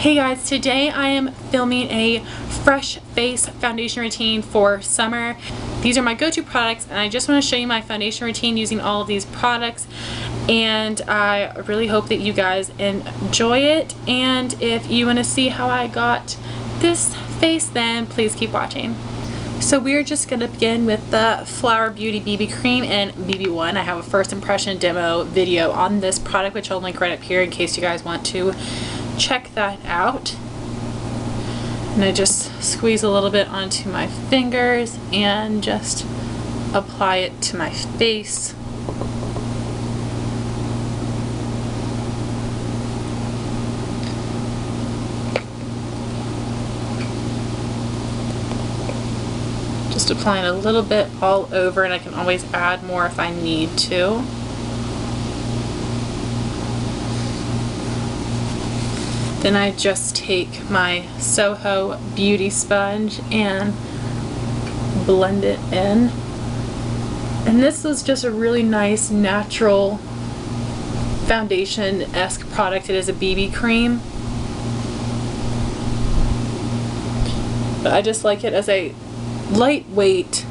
Hey guys, today I am filming a fresh face foundation routine for summer. These are my go-to products and I just want to show you my foundation routine using all of these products, and I really hope that you guys enjoy it. And if you want to see how I got this face, then please keep watching. So we're just going to begin with the Flower Beauty BB Cream in BB1. I have a first impression demo video on this product, which I'll link right up here in case you guys want to check that out. And I just squeeze a little bit onto my fingers and just apply it to my face. Just applying a little bit all over, and I can always add more if I need to. Then I just take my Soho beauty sponge and blend it in. And this was just a really nice natural foundation-esque product. It is a BB cream, but I just like it as a lightweight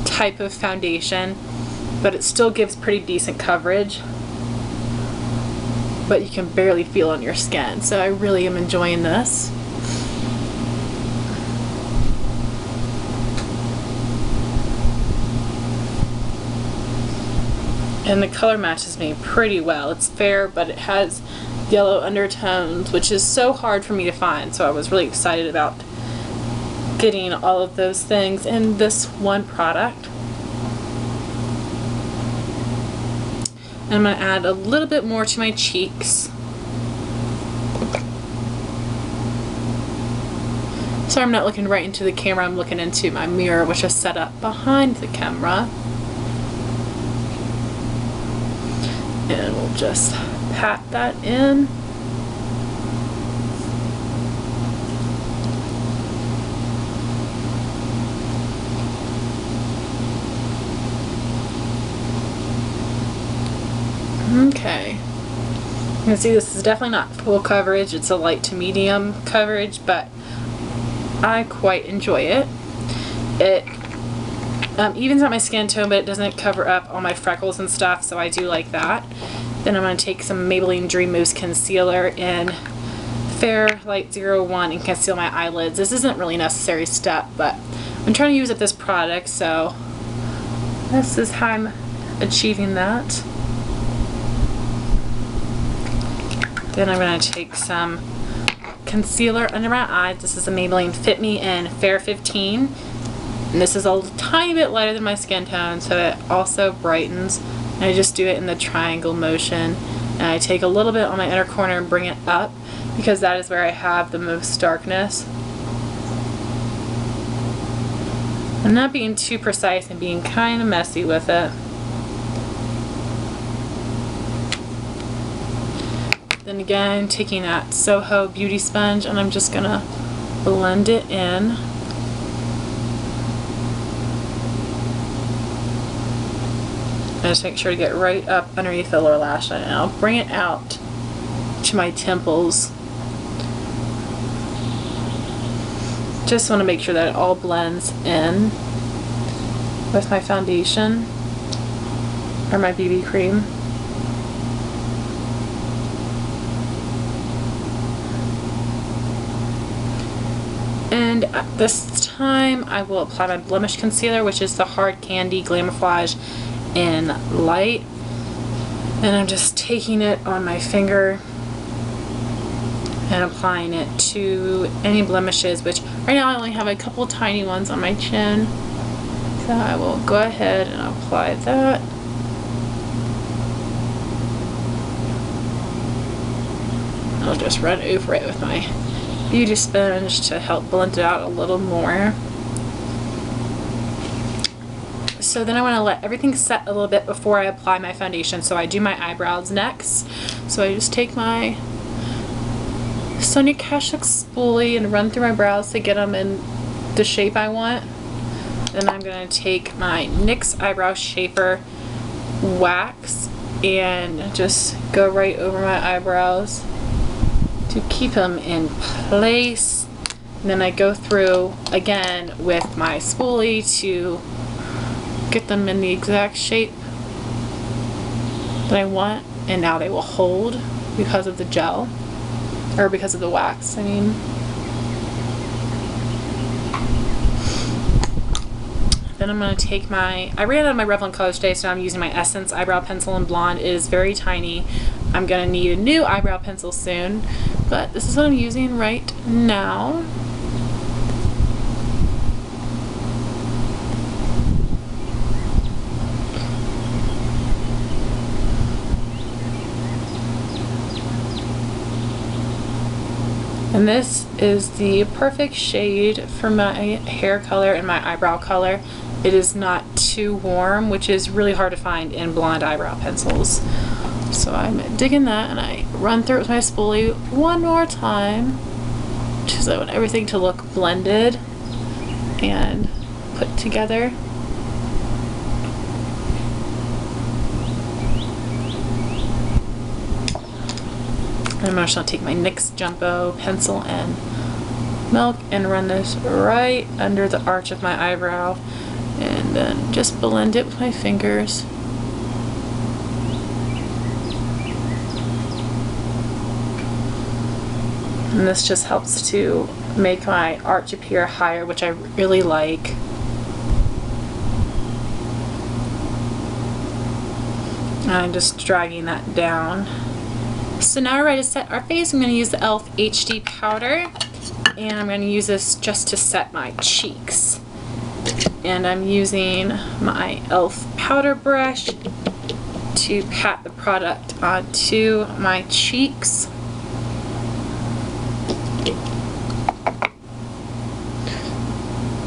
type of foundation, but it still gives pretty decent coverage, but you can barely feel on your skin. So I really am enjoying this. And the color matches me pretty well. It's fair, but it has yellow undertones, which is so hard for me to find. So I was really excited about getting all of those things in this one product. And I'm going to add a little bit more to my cheeks. Sorry, I'm not looking right into the camera, I'm looking into my mirror, which is set up behind the camera. And we'll just pat that in. Okay, you can see this is definitely not full coverage, it's a light to medium coverage, but I quite enjoy it. It evens out my skin tone, but it doesn't cover up all my freckles and stuff, so I do like that. Then I'm going to take some Maybelline Dream Mousse Concealer in Fair Light 01 and conceal my eyelids. This isn't really a necessary step, but I'm trying to use up this product, so this is how I'm achieving that. Then I'm going to take some concealer under my eyes. This is a Maybelline Fit Me in Fair 15. And this is a tiny bit lighter than my skin tone, so it also brightens. And I just do it in the triangle motion. And I take a little bit on my inner corner and bring it up, because that is where I have the most darkness. I'm not being too precise and being kind of messy with it. Then again, taking that Soho beauty sponge, and I'm just gonna blend it in. I just make sure to get right up underneath the lower lash line, and I'll bring it out to my temples. Just want to make sure that it all blends in with my foundation or my BB cream. And at this time I will apply my blemish concealer, which is the Hard Candy Glamoflague in Light. And I'm just taking it on my finger and applying it to any blemishes, which right now I only have a couple tiny ones on my chin. So I will go ahead and apply that. I'll just run over it with my beauty sponge to help blend it out a little more. So then I want to let everything set a little bit before I apply my foundation. So I do my eyebrows next. So I just take my Sonia Kashuk spoolie and run through my brows to get them in the shape I want. Then I'm going to take my NYX Eyebrow Shaper wax and just go right over my eyebrows to keep them in place. And then I go through again with my spoolie to get them in the exact shape that I want, and now they will hold because of the gel, or because of the wax, I mean. Then I'm going to take my, I ran out of my Revlon colors today, so now I'm using my Essence eyebrow pencil in blonde. It is very tiny. I'm going to need a new eyebrow pencil soon, but this is what I'm using right now. And this is the perfect shade for my hair color and my eyebrow color. It is not too warm, which is really hard to find in blonde eyebrow pencils. So I'm digging that, and I run through it with my spoolie one more time, because I want everything to look blended and put together. I'm just going to take my NYX Jumbo pencil and milk and run this right under the arch of my eyebrow, and then just blend it with my fingers. And this just helps to make my arch appear higher, which I really like. And I'm just dragging that down. So now we're ready to set our face. I'm going to use the e.l.f. HD powder, and I'm going to use this just to set my cheeks. And I'm using my e.l.f. powder brush to pat the product onto my cheeks.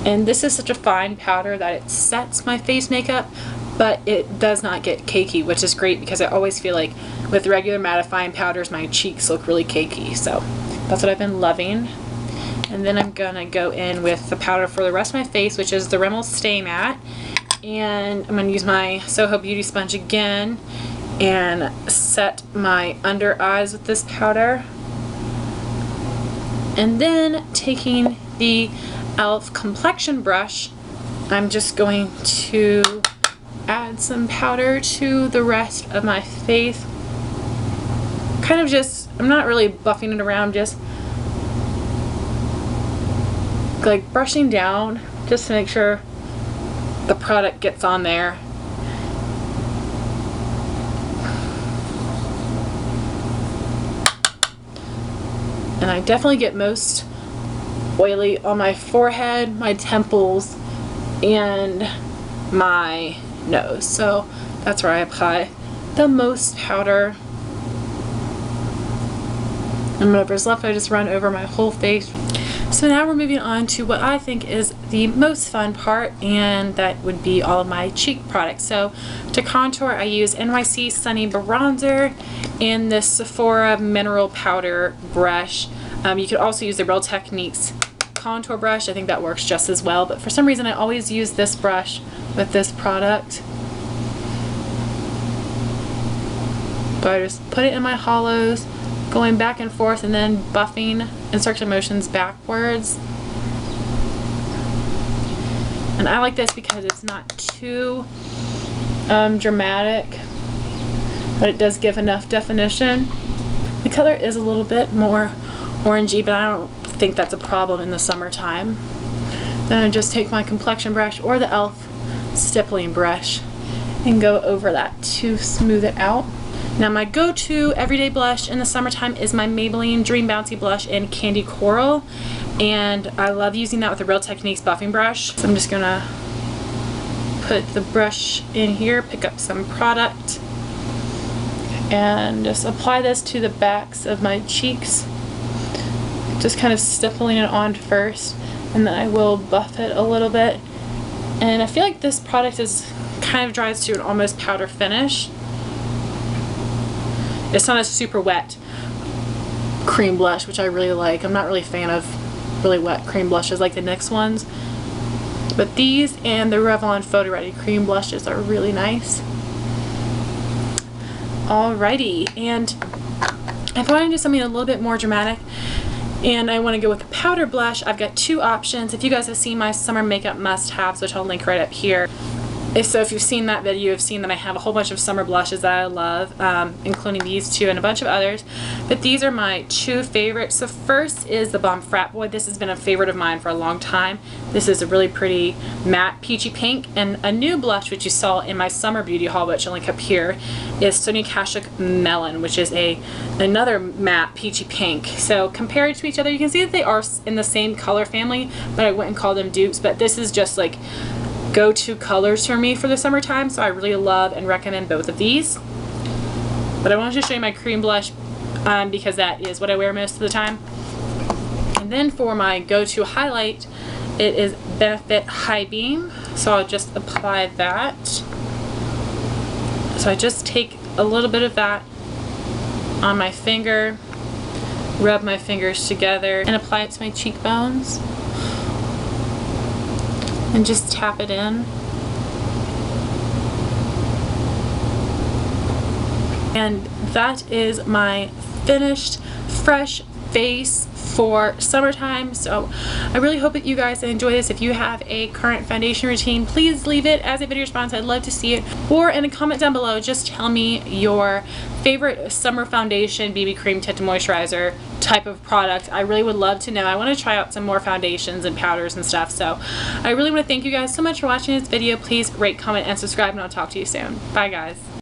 And this is such a fine powder that it sets my face makeup, but it does not get cakey, which is great because I always feel like with regular mattifying powders my cheeks look really cakey. So that's what I've been loving. And then I'm gonna go in with the powder for the rest of my face, which is the Rimmel Stay Matte. And I'm gonna use my Soho Beauty Sponge again and set my under eyes with this powder. And then taking the e.l.f. Complexion brush, I'm just going to add some powder to the rest of my face. Kind of just, I'm not really buffing it around, just like brushing down just to make sure the product gets on there. And I definitely get most oily on my forehead, my temples, and my nose. So that's where I apply the most powder. And whatever's left, I just run over my whole face. So now we're moving on to what I think is the most fun part, and that would be all of my cheek products. So to contour, I use NYC Sunny Bronzer and this Sephora Mineral Powder brush. You could also use the Real Techniques contour brush. I think that works just as well, but for some reason I always use this brush with this product. So I just put it in my hollows, going back and forth, and then buffing in circular motions backwards. And I like this because it's not too dramatic, but it does give enough definition. The color is a little bit more orangey, but I don't think that's a problem in the summertime. Then I just take my complexion brush or the e.l.f. stippling brush and go over that to smooth it out. Now my go-to everyday blush in the summertime is my Maybelline Dream Bouncy Blush in Candy Coral, and I love using that with the Real Techniques buffing brush. So I'm just gonna put the brush in here, pick up some product, and just apply this to the backs of my cheeks. Just kind of stippling it on first, and then I will buff it a little bit. And I feel like this product is kind of dries to an almost powder finish. It's not a super wet cream blush, which I really like. I'm not really a fan of really wet cream blushes like the NYX ones, but these and the Revlon Photo Ready cream blushes are really nice. Alrighty, and if I want to do something a little bit more dramatic and I want to go with a powder blush, I've got two options. If you guys have seen my summer makeup must-haves, which I'll link right up here. If you've seen that video, you've seen that I have a whole bunch of summer blushes that I love, including these two and a bunch of others. But these are my two favorites. So first is the Balm Frat Boy. This has been a favorite of mine for a long time. This is a really pretty matte peachy pink. And a new blush, which you saw in my summer beauty haul, which I'll link up here, is Sonia Kashuk Melon, which is another matte peachy pink. So compared to each other, you can see that they are in the same color family, but I wouldn't call them dupes. But this is just like go-to colors for me for the summertime, so I really love and recommend both of these. But I wanted to show you my cream blush because that is what I wear most of the time. And then for my go-to highlight, it is Benefit High Beam, so I'll just apply that. So I just take a little bit of that on my finger, rub my fingers together, and apply it to my cheekbones. And just tap it in. And that is my finished fresh face for summertime. So I really hope that you guys enjoy this. If you have a current foundation routine, please leave it as a video response. I'd love to see it. Or in a comment down below, just tell me your favorite summer foundation, BB cream, tinted moisturizer type of product. I really would love to know. I want to try out some more foundations and powders and stuff. So I really want to thank you guys so much for watching this video. Please rate, comment, and subscribe, and I'll talk to you soon. Bye guys.